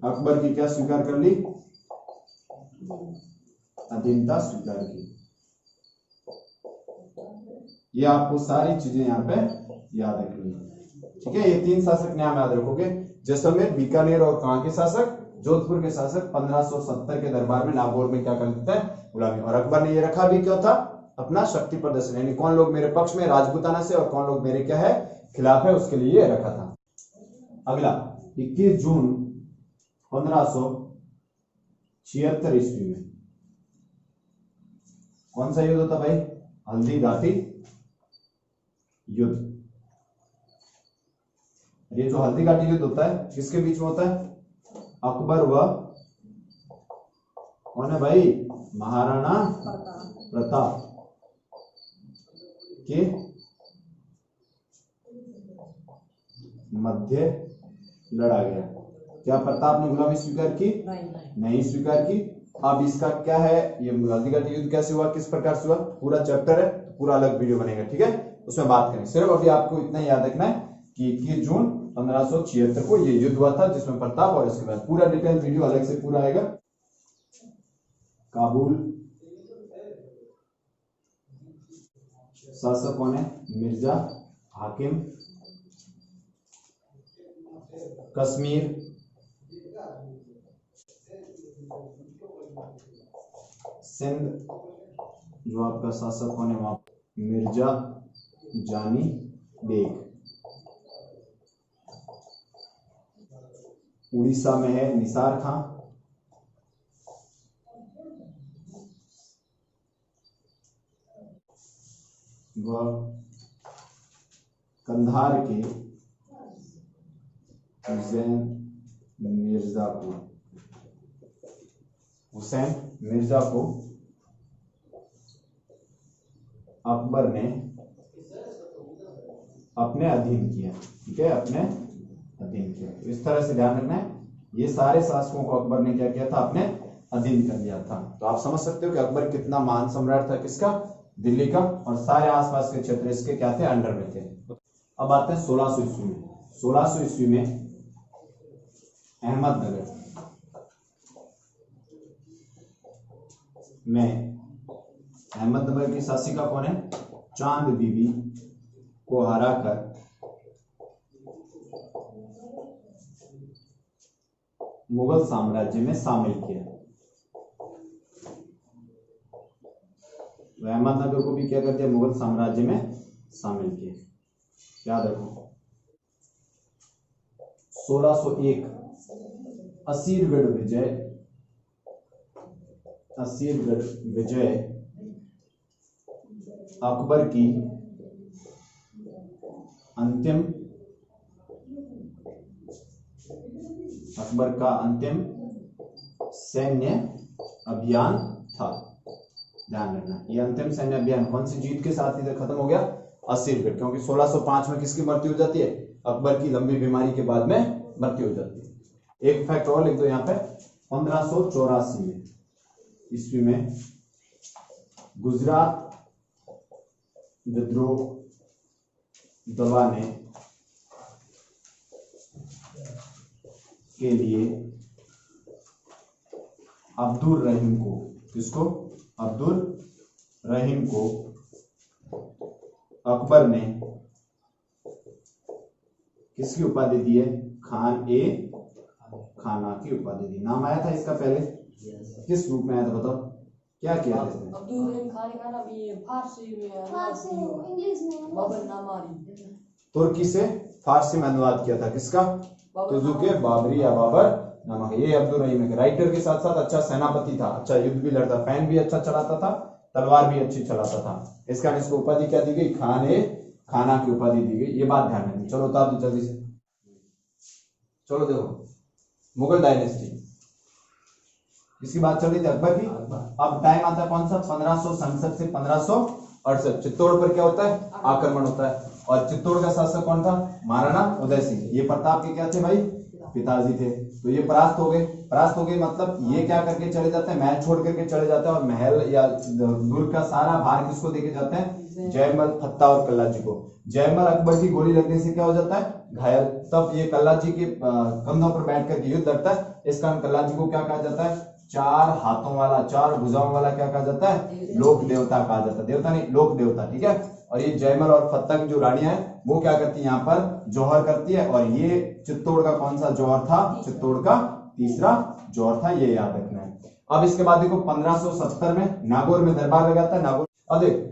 अकबर की क्या स्वीकार कर ली? अधीनता स्वीकार की। ये आपको सारी चीजें यहाँ पे याद रखनी है, ठीक है। ये 3 शासक नाम याद रखोगे, जैसलमेर, बीकानेर और कहां के शासक? जोधपुर के शासक 1570 के दरबार में नागौर में क्या करते हैं? गुलामी। और अकबर ने ये रखा भी क्या था? अपना शक्ति प्रदर्शन, यानी कौन लोग मेरे पक्ष में राजपूताना से और कौन लोग मेरे क्या है? खिलाफ है, उसके लिए रखा था। अगला 21 जून 1576 ईस्वी में कौन सा युद्ध होता भाई? हल्दी घाटी युद्ध। ये जो हल्दी घाटी युद्ध होता है किसके बीच में होता है? अकबर व कौन है भाई? महाराणा प्रताप के मध्य लड़ा गया। क्या प्रताप ने गुलामी स्वीकार की? नहीं स्वीकार की। अब इसका क्या है? ये हल्दी घाटी युद्ध कैसे हुआ, किस प्रकार से हुआ, पूरा चैप्टर है, पूरा अलग वीडियो बनेगा, ठीक है, उसमें बात करेंगे। सिर्फ अभी आपको इतना याद रखना है कि 21 जून 1576 को ये युद्ध हुआ था, जिसमें प्रताप, और इसके बाद पूरा डिटेल वीडियो अलग से पूरा आएगा। काबुल शासक कौन है? मिर्जा हाकिम। कश्मीर सिंध जो आपका शासक कौन है वहां? मिर्जा जानी बेग। उड़ीसा में है निसार खां। वह कंधार के हुसैन मिर्जा को अकबर ने अपने अधीन किया, ठीक है, अपने अधीन किया। तो इस तरह से ध्यान रखना है, ये सारे शासकों को अकबर ने क्या किया था? अपने अधीन कर दिया था। तो आप समझ सकते हो कि अकबर कितना महान सम्राट था। किसका? दिल्ली का। और सारे आसपास के क्षेत्र इसके क्या थे? अंडर में थे। अब आते हैं 1600 ईस्वी में। 1600 ईस्वी में अहमदनगर में, अहमदनगर की शासिका कौन है? चांद बीबी को हराकर मुगल साम्राज्य में शामिल किया। तो अहमदनगर को भी क्या कर दिया? मुगल साम्राज्य में शामिल किया। याद रखो 1601 असीरगढ़ विजय, असीरगढ़ विजय अकबर की अंतिम, अकबर का अंतिम सैन्य अभियान था। ध्यान रखना, ये अंतिम सैन्य अभियान कौन सी जीत के साथ ही खत्म हो गया? असीरगढ़। क्योंकि 1605 में किसकी मृत्यु हो जाती है? अकबर की लंबी बीमारी के बाद में मृत्यु हो जाती है। एक फैक्ट और लिख दो यहाँ पे, 1584 में ईस्वी में गुजरात विद्रोह दबाने के लिए अब्दुल रहीम को, किसको? अब्दुल रहीम को अकबर ने किसकी उपाधि दी है? खान ए खाना की उपाधि दी। नाम आया था इसका पहले? किस रूप में आया था बताओ? क्या किया था इसने? अब्दुल रहीम खान भी फारसी में, इंग्लिश में बाबर नामारी, तुर्की से फारसी में अनुवाद किया था। किसका? तुजुके बाबरी या बाबर नामा। ये अब्दुल रहीम है। राइटर के साथ साथ अच्छा सेनापति था, अच्छा युद्ध भी लड़ता, फैन भी अच्छा चलाता था, तलवार भी अच्छी चलाता था। इस कारण इसको उपाधि क्या दी गई? खान ए खाना की उपाधि दी गई। ये बात ध्यान रखनी। चलो उतार दो जल्दी से। चलो देखो, मुगल डायनेस्टी, इसकी बात चल रही थी अकबर की। अब टाइम आता है कौन सा? 1567 से 1568। चित्तौड़ पर क्या होता है? आक्रमण होता है। और चित्तौड़ का शासक कौन था? महाराणा उदय सिंह। ये प्रताप के क्या थे भाई? पिताजी थे। तो ये परास्त हो गए। परास्त हो गए मतलब ये क्या करके चले जाते हैं? महल छोड़ करके चले जाते हैं। और महल या दुर्ग का सारा भार किसको देके जाते हैं? जयमल, फत्ता और कल्ला जी को। जयमल अकबर की गोली लगने से क्या हो जाता है? घायल। तब ये कल्ला जी के कंधों पर बैठ करके युद्ध लड़ता है। इस कारण कल्ला जी को क्या कहा जाता है? चार हाथों वाला, चार भुजाओं वाला क्या कहा जाता है? लोक देवता कहा जाता है। देवता नहीं, लोक देवता। ठीक है। और ये जयमल और फत्ता की जो रानियां हैं वो क्या करती है? यहाँ पर जौहर करती है। और ये चित्तौड़ का कौन सा जौहर था? चित्तौड़ का तीसरा जौहर था। ये याद रखना है। अब इसके बाद देखो 1570 में नागौर में दरबार लगाता है। नागौर, अब देख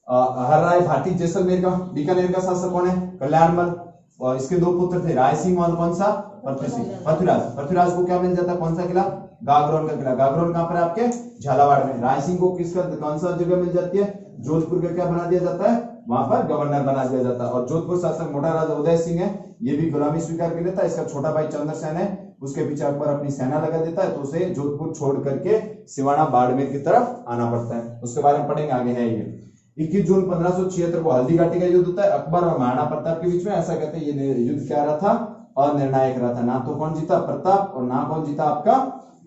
हर राय भाटी जैसलमेर का, बीकानेर का शासक कौन है? कल्याणमल। और इसके दो पुत्र थे, राय सिंह और कौन सा? पृथ्वी सिंह। पृथ्वीराज। पृथ्वीराज को क्या मिल जाता है? कौन सा किला? गागरोन का किला। गागरोन कहां पर है? आपके झालावाड़ में। राय सिंह को किसका कौन सा जगह मिल जाती है? जोधपुर का क्या बना दिया जाता है? वहां पर गवर्नर बना दिया जाता है। और जोधपुर शासक मोटा राजा उदय सिंह है, ये भी गुलामी स्वीकार कर लेता है। इसका छोटा भाई चंद्रसेन है, उसके पीछे अकबर अपनी सेना लगा देता है। तो उसे जोधपुर छोड़ करके सिवाना बाड़मेर की तरफ आना पड़ता है। उसके बारे में पढ़ेंगे आगे। है ये 21 जून 1576 को हल्दी घाटी का युद्ध होता है अकबर और महाराणा प्रताप के बीच में। ऐसा कहते हैं ये युद्ध क्या रहा था? अनिर्णायक रहा था। ना तो कौन जीता? प्रताप, और ना कौन जीता? आपका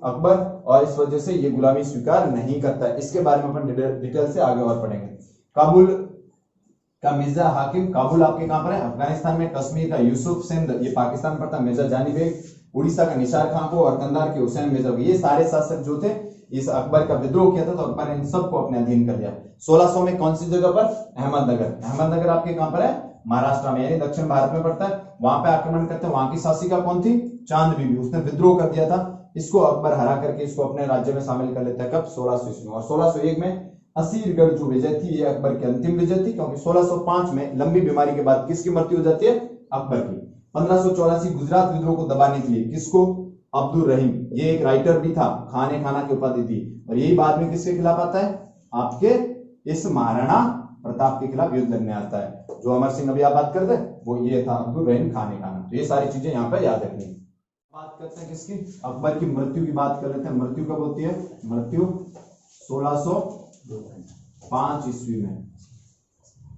अकबर। और इस वजह से ये गुलामी स्वीकार नहीं करता है। इसके बारे में अपन डिटेल से आगे और पढ़ेंगे। काबुल का मिर्जा हाकिम, काबुल आपके कहां पर है? अफगानिस्तान में। कश्मीर का यूसुफ, सिंध ये पाकिस्तान पर था, मिर्जा जानी बेग। उड़ीसा का निसार खां को, और कंधार के हुसैन मिर्जा को। ये सारे शासक जो थे इस अकबर का विद्रोह किया था, तो अकबर ने इन सबको अपने अधीन कर लिया। 1600 में कौन सी जगह पर? अहमदनगर। अहमदनगर आपके कहां पर है? महाराष्ट्र में, यानी दक्षिण भारत में पड़ता है। वहां पे आक्रमण करते हैं। वहां की शासिका कौन थी? चांद बीबी। उसने विद्रोह कर दिया था। इसको अकबर हरा करके इसको अपने राज्य में शामिल कर लेता है। कब? 1600 ईस्वी में। और 1601 में असीरगढ़ जो विजय थी ये अकबर की अंतिम विजय थी, क्योंकि 1605 में लंबी बीमारी के बाद किसकी मृत्यु हो जाती है? अकबर की। 1584 गुजरात विद्रोह को दबाने के लिए किसको? अब्दुल रहीम, ये एक राइटर भी था, खान ए खाना की उपाधि थी। और यही बाद में किसके खिलाफ आता है? आपके इस महाराणा प्रताप के खिलाफ युद्ध लड़ने आता है। जो अमर सिंह अभी आप बात करते वो ये था अब्दुल रहीम खान ए खाना। तो ये सारी चीजें यहाँ पे याद रखनी है। बात करते हैं किसकी? अकबर की मृत्यु की बात कर लेते हैं। मृत्यु कब होती है? मृत्यु 1605 ईस्वी में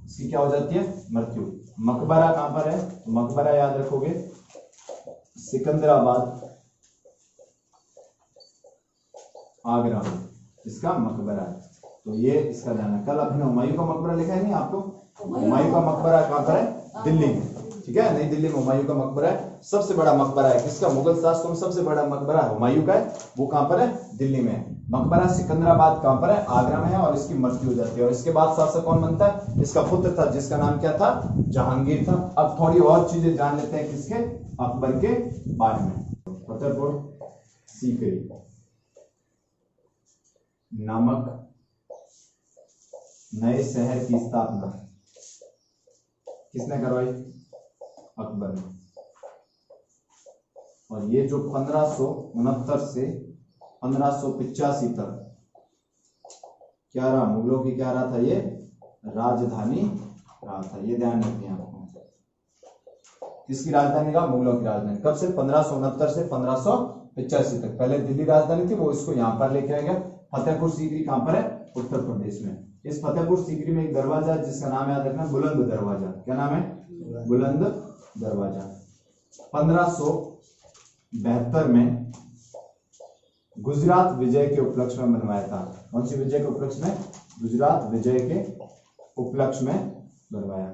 इसकी क्या हो जाती है? मृत्यु। मकबरा कहां पर है? मकबरा याद रखोगे सिकंदराबाद, आगरा में इसका मकबरा है। तो ये इसका ध्यान है। कल अभिनव हुमायूं का मकबरा लिखा है नहीं आपको? हुमायूं का मकबरा कहां पर है? दिल्ली में, ठीक है, नई दिल्ली में हुमायूं का मकबरा है, सबसे बड़ा मकबरा है किसका, मुगल शासकों में सबसे बड़ा मकबरा हुमायूं का है, वो कहां पर है, दिल्ली में है। मकबरा सिकंदराबाद कहां पर है, आगरा में है, और इसकी मृत्यु हो जाती है। और इसके बाद शासक कौन बनता है, इसका पुत्र था जिसका नाम क्या था, जहांगीर था। अब थोड़ी और चीजें जान लेते हैं किसके, अकबर के बारे में। फतेहपुर सीकरी नामक नए शहर की स्थापना किसने करवाई, अकबर ने। और ये जो 1569 से 1585 तक क्या रहा, मुगलों की क्या रहा था, ये राजधानी रहा था। ये ध्यान रखिए आपको, किसकी राजधानी रहा, मुगलों की राजधानी। कब से, 1569 से 1585 तक। पहले दिल्ली राजधानी थी, वो इसको यहां पर लेके आ गया। फतेहपुर सीकरी कहां पर है, उत्तर प्रदेश में। इस फतेहपुर सीकरी में एक दरवाजा है जिसका नाम याद रखना, बुलंद दरवाजा। क्या नाम है, बुलंद दरवाजा। 1572 में गुजरात विजय के उपलक्ष्य में बनवाया था। कौन सी विजय के उपलक्ष्य में, गुजरात विजय के उपलक्ष्य में बनवाया।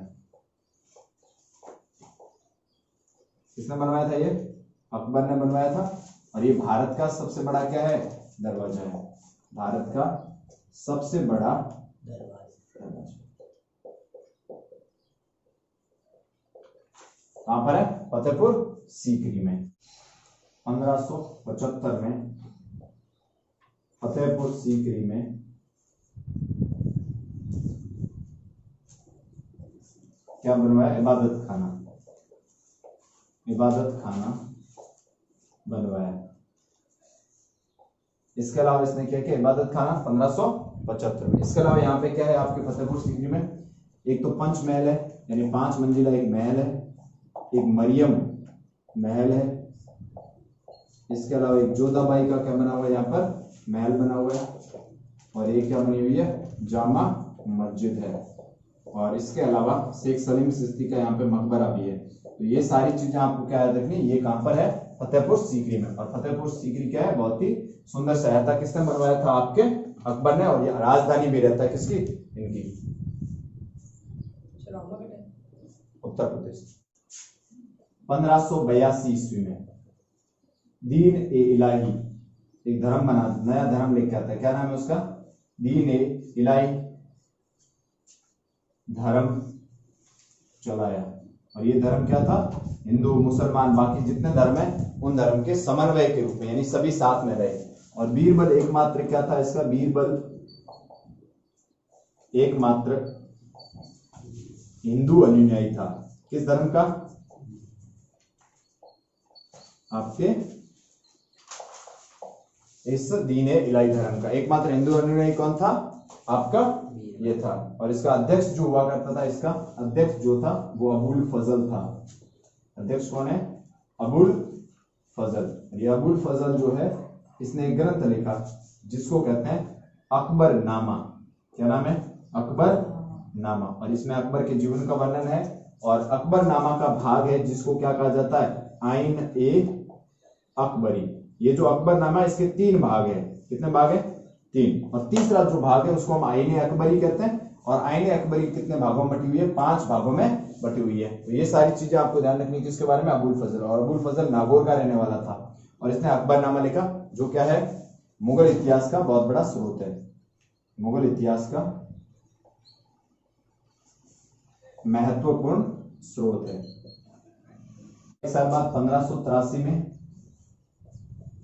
किसने बनवाया था, ये अकबर ने बनवाया था। और ये भारत का सबसे बड़ा क्या है, दरवाजा है, भारत का सबसे बड़ा दरवाजा। कहां पर है, फतेहपुर सीकरी में। 1575 में फतेहपुर सीकरी में क्या बनवाया, इबादत खाना, इबादत खाना बनवाया। इसके अलावा इसने क्या किया, इबादत खाना 1575 में। इसके अलावा यहाँ पे क्या है आपके फतेहपुर सीकरी में, एक तो पंच महल है, यानी 5 मंजिला एक महल है, एक मरियम महल है। इसके अलावा एक जोधाबाई का क्या बना हुआ है, यहाँ पर महल बना हुआ है। और ये क्या बनी हुई है, जामा मस्जिद है। और इसके अलावा शेख सलीम चिश्ती का यहाँ पे मकबरा भी है। तो ये सारी चीजें आपको क्या याद रखनी, ये कहां पर है, फतेहपुर सीकरी में। और फतेहपुर सीकरी क्या है, बहुत ही सुंदर शहर था। किसने बनवाया था, आपके अकबर ने। और ये राजधानी भी रहता है किसकी, इनकी, उत्तर प्रदेश। 1582 ईस्वी में दीन ए इलाही एक धर्म बना, नया धर्म लेके आता है। क्या नाम है उसका, दीन ए इलाही धर्म चलाया। और ये धर्म क्या था, हिंदू मुसलमान बाकी जितने धर्म है उन धर्म के समन्वय के रूप में, यानी सभी साथ में रहे। और बीरबल एकमात्र क्या था इसका, बीरबल एकमात्र हिंदू अनुयायी था। किस धर्म का, आपके इस दीन ए इलाही धर्म का एकमात्र हिंदू अनुयायी कौन था, आपका ये था। और इसका अध्यक्ष जो हुआ करता था, इसका अध्यक्ष जो था वो अबुल फजल था। अध्यक्ष कौन है, अबुल फजल। ये अबुल फजल जो है, इसने एक ग्रंथ लिखा जिसको कहते हैं अकबर नामा। क्या नाम है, अकबर नामा। और इसमें अकबर के जीवन का वर्णन है। और अकबर नामा का भाग है जिसको क्या कहा जाता है, आइन ए अकबरी। ये जो अकबर नामा है इसके 3 भाग है। कितने भाग है, 3। और तीसरा जो भाग है उसको हम आइन ए अकबरी कहते हैं। और आइन ए अकबरी कितने भागों में बटी हुई है, 5 भागों में बटी हुई है। तो ये सारी चीजें आपको ध्यान रखनी है किसके बारे में, अबुल फजल। और अबुल फजल नागौर का रहने वाला था। और इसने अकबरनामा लिखा जो क्या है, मुगल इतिहास का बहुत बड़ा स्रोत है, मुगल इतिहास का महत्वपूर्ण स्रोत है। एक साल बाद 1583 में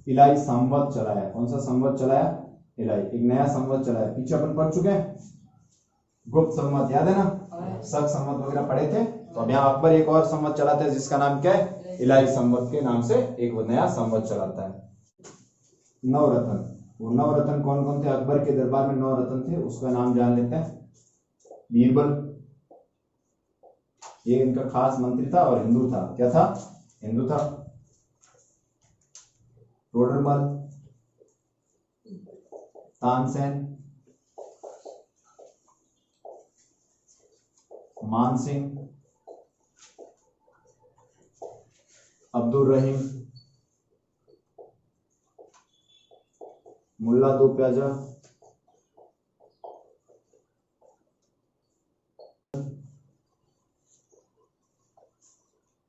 इलाही संवत चलाया। कौन सा संवत चलाया, इलाही, एक नया संवत चलाया। पीछे अपन पढ़ चुके हैं, गुप्त संवत याद है ना, शक संवत वगैरह पढ़े थे। तो अब यहाँ अकबर एक और संवत चलाते हैं जिसका नाम क्या है, इलाही संवत के नाम से एक नया संवत चलाता है। नवरत्न, वो नवरत्न कौन कौन थे, अकबर के दरबार में 9 रत्न थे, उसका नाम जान लेते हैं। बीरबल, ये इनका खास मंत्री था और हिंदू था। क्या था, हिंदू था। टोडरमल, तानसेन, मानसिंह, अब्दुल रहीम, मुल्ला दो प्याजा,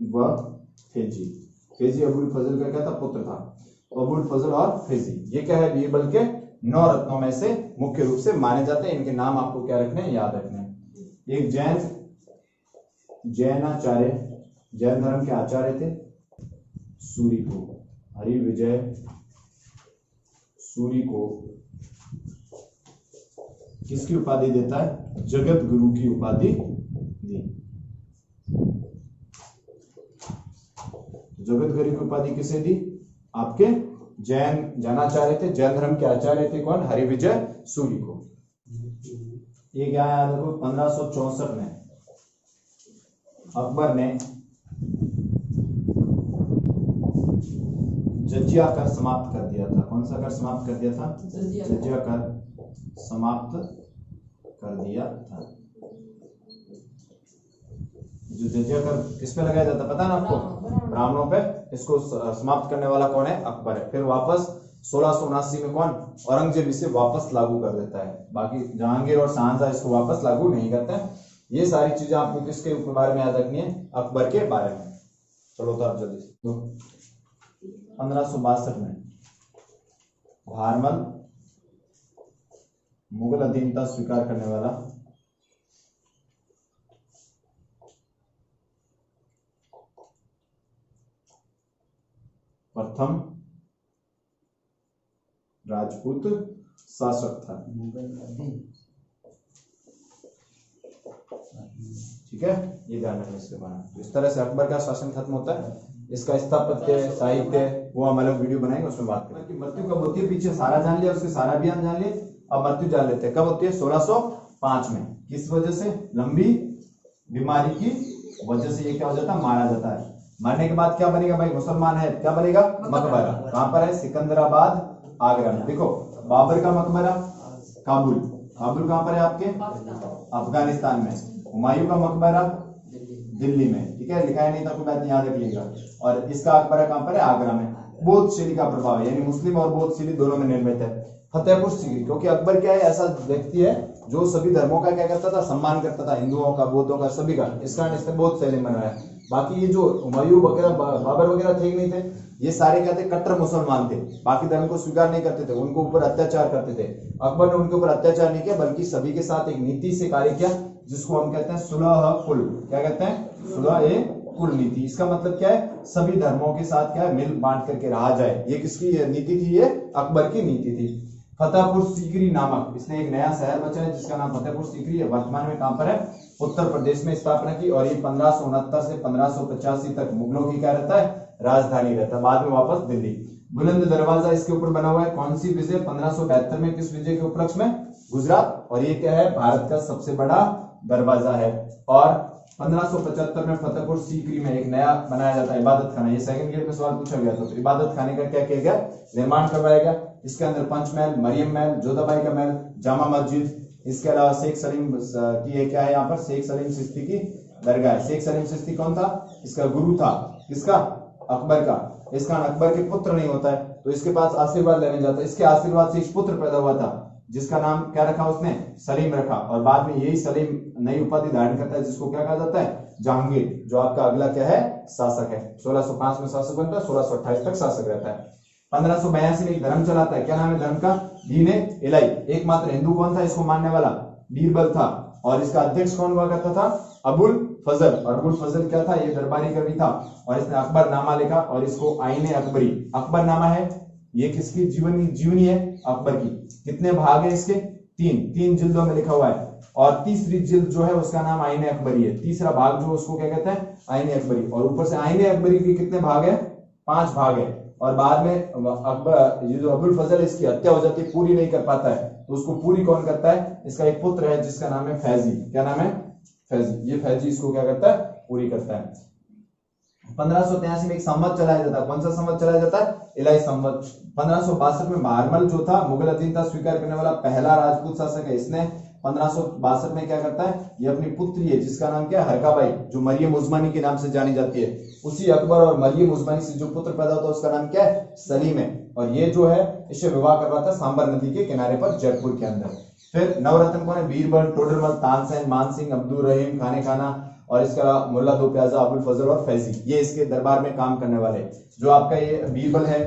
व फेजी। फेजी अबुल फजल का क्या था, पुत्र था। अबुल फजल और फेजी ये क्या है, बीरबल के 9 रत्नों में से मुख्य रूप से माने जाते हैं। इनके नाम आपको क्या रखने हैं, याद रखने हैं। एक जैनाचार्य, जैन धर्म के आचार्य थे, सूरी को, हरि विजय सूरी को किसकी उपाधि देता है, जगत गुरु की उपाधि दी। जगत गुरु की उपाधि किसे दी, आपके जैनाचार्य थे, जैन धर्म के आचार्य थे। कौन, हरि विजय सूरी को। ये क्या है, देखो 1564 में अकबर ने जजिया कर समाप्त कर दिया था। कौन सा कर समाप्त कर दिया था, जजिया कर समाप्त कर दिया था। जो जजिया कर किस पे लगाया जाता पता है ना आपको, ब्राह्मणों पे। इसको समाप्त करने वाला कौन है, अकबर है। फिर वापस 1679 में कौन, औरंगजेब इसे वापस लागू कर देता है। बाकी जहांगीर और शाहजहां इसको वापस लागू नहीं करते हैं। ये सारी चीजें आपको किसके बारे में याद रखनी है, अकबर के बारे में। चलो तो आप जल्दी से 1562 में भारमल मुगल अधीनता स्वीकार करने वाला प्रथम राजपूत शासक था। ठीक है, ये ध्यान रखना इसके बारे में। इस तरह से अकबर का शासन खत्म होता है। इसका स्थापत्य, साहित्य वो हम अलग वीडियो बनाएंगे, उसमें बात करेंगे। मृत्यु कब होती है, पीछे सारा जान लिया, उसके सारा अभियान जान लिया। अब मृत्यु जान लेते हैं, कब होती है, 1605 में। किस वजह से, लंबी बीमारी की वजह से ये क्या हो जाता है, मारा जाता है। मरने के बाद क्या बनेगा भाई, मुसलमान है, क्या बनेगा, मकबरा। कहां पर है, सिकंदराबाद आगरा में। देखो बाबर का मकबरा काबुल, काबुल कहां पर है आपके, अफगानिस्तान में। हुमायूं का मकबरा दिल्ली में। ठीक है, लिखाया नहीं था कोई बात नहीं, याद रखिएगा। और इसका मकबरा कहां पर है, आगरा में। बौद्ध शैली का प्रभाव है, यानी मुस्लिम और बौद्ध शैली दोनों में निर्मित है। फतेहपुर सीकरी, क्योंकि अकबर क्या है, ऐसा व्यक्ति है जो सभी धर्मों का क्या करता था, सम्मान करता था, हिंदुओं का, बौद्धों का, सभी का। इस कारण इसने बौद्ध शैली में बनाया। बाकी ये जो हुमायूं वगैरह, बाबर वगैरह थे नहीं थे, ये सारे क्या थे, कट्टर मुसलमान थे। बाकी धर्म को स्वीकार नहीं करते थे, उनको ऊपर अत्याचार करते थे। अकबर ने उनके ऊपर अत्याचार नहीं किया, बल्कि सभी के साथ एक नीति से कार्य किया, जिसको हम कहते हैं सुलह कुल। क्या कहते हैं, सुलह ए कुल नीति। इसका मतलब क्या है, सभी धर्मों के साथ क्या है, मिल बांट करके रहा जाए। ये किसकी नीति थी, ये अकबर की नीति थी। फतेहपुर सीकरी नामक इसने एक नया शहर बचा है, जिसका नाम फतेहपुर सीकरी है। वर्तमान में कहां पर है, उत्तर प्रदेश में स्थापना की। और ये 1569 से 1585 तक मुगलों की क्या रहता है, राजधानी रहता है। बाद में वापस दिल्ली। बुलंद दरवाजा इसके ऊपर बना हुआ है। कौन सी विजय, 1572 में किस विजय के उपलक्ष्य में, गुजरात। और ये क्या है, भारत का सबसे बड़ा दरवाजा है। और 1575 में फतेहपुर सीकरी में एक नया बनाया जाता है इबादत खाना। ये सेकंड ईयर में सवाल पूछा गया था। तो इबादत खाने का क्या किया गया, निर्माण करवाया गया। इसके अंदर पंचमहल, मरियम महल, जोधाबाई का महल, जामा मस्जिद, इसके अलावा शेख सलीम की क्या है, यहाँ पर शेख सलीम चिश्ती की दरगाह है। शेख सलीम चिश्ती कौन था, इसका गुरु था, किसका, अकबर का। इसका अकबर के पुत्र नहीं होता है, तो इसके पास आशीर्वाद लेने जाता है। इसके आशीर्वाद से एक पुत्र पैदा हुआ था, जिसका नाम क्या रखा उसने, सलीम रखा। और बाद में यही सलीम नई उपाधि धारण करता है, जिसको क्या कहा जाता है, जहांगीर, जो आपका अगला क्या है, शासक है। 1605 में शासक बनता है, 1628 तक शासक रहता है। 1582 में एक धर्म चलाता है। क्या नाम है धर्म का, दीन इलाही। एकमात्र हिंदू कौन था इसको मानने वाला, बीरबल था। और इसका अध्यक्ष कौन हुआ करता था, अबुल फजल। और अबुल फजल क्या था, ये दरबारी कवि था। और इसने अकबरनामा लिखा, और इसको आईने अकबरी, अकबरनामा है, ये किसकी जीवनी है, अकबर की। कितने भाग है इसके, तीन जिल्दों में लिखा हुआ है। और तीसरी जिल्द जो है उसका नाम आईने अकबरी है। तीसरा भाग जो उसको क्या कहते हैं, आईने अकबरी। और ऊपर से आईने अकबरी के कितने भाग है, 5 भाग है। और बाद में अकबर, ये जो अबुल फजल, इसकी हत्या हो जाती है, पूरी नहीं कर पाता है, तो उसको पूरी कौन करता है, इसका एक पुत्र है जिसका नाम है फैजी। क्या नाम है, फैजी। ये फैजी इसको क्या करता है, पूरी करता है। 1583 में एक संवत चलाया जाता है। कौन सा संवत चलाया जाता है, इलाही संवत। 1562 में भारमल जो था, मुगल अधीनता स्वीकार करने वाला पहला राजपूत शासक है। इसने 1562 में क्या करता है, ये अपनी पुत्री है, जिसका नाम क्या है, हरकाबाई, जो मरियम उस्मानी के नाम से जानी जाती है। उसी अकबर और मरियम उस्मानी से जो पुत्र पैदा होता है उसका नाम क्या है, सलीम है। और ये जो है इससे विवाह करवाता है सांबर नदी के किनारे पर, जयपुर के अंदर। फिर नवरत्न कौन है, बीरबल, टोडरमल, तानसेन, मानसिंह, अब्दुल रहीम, खाने खाना और इसका मुल्ला दो प्याजा, अबुल फजल और फैजी, ये इसके दरबार में काम करने वाले। जो आपका ये बीरबल है,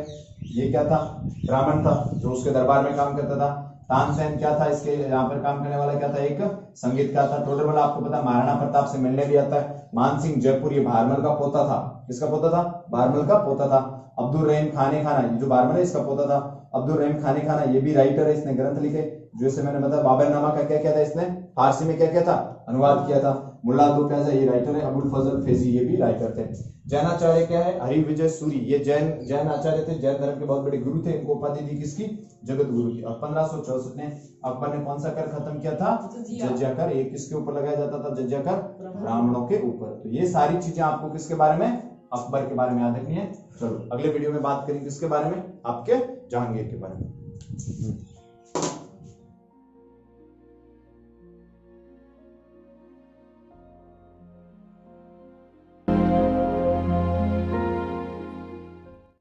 ये क्या था, ब्राह्मण था जो उसके दरबार में काम करता था। तानसेन क्या था, इसके यहाँ पर काम करने वाला क्या था, एक संगीतकार था। टोडरमल आपको पता महाराणा प्रताप से मिलने भी आता है। मानसिंह जयपुर, ये भारमल का पोता था। किसका पोता था, भारमल का पोता था। अब्दुल रहीम खाने खाना, ये जो भारमल है इसका पोता था। अब्दुल रहीम खाने खाना, ये भी राइटर है, इसने ग्रंथ लिखे। जैसे मैंने बताया बाबरनामा का क्या किया था इसने, फारसी में क्या किया था, अनुवाद किया था। मुल्ला दो प्याजा, ये राइटर है। अबुल फजल फैजी, ये भी राइटर थे। जैनाचार्य क्या है, हरि विजय सूरी, ये जैन आचार्य थे, जैन धर्म के बहुत बड़े गुरु थे। इनको उपाधि दी किसकी, जगत गुरु की। और 1564 में अकबर ने कौन सा कर खत्म किया था, जजिया कर। ये किसके ऊपर लगाया जाता था, जजिया कर, ब्राह्मणों के ऊपर। तो ये सारी चीजें आपको किसके बारे में, अकबर के बारे में याद रखनी है। चलो अगले वीडियो में बात करेंगे किसके बारे में, आपके जहांगीर के बारे में।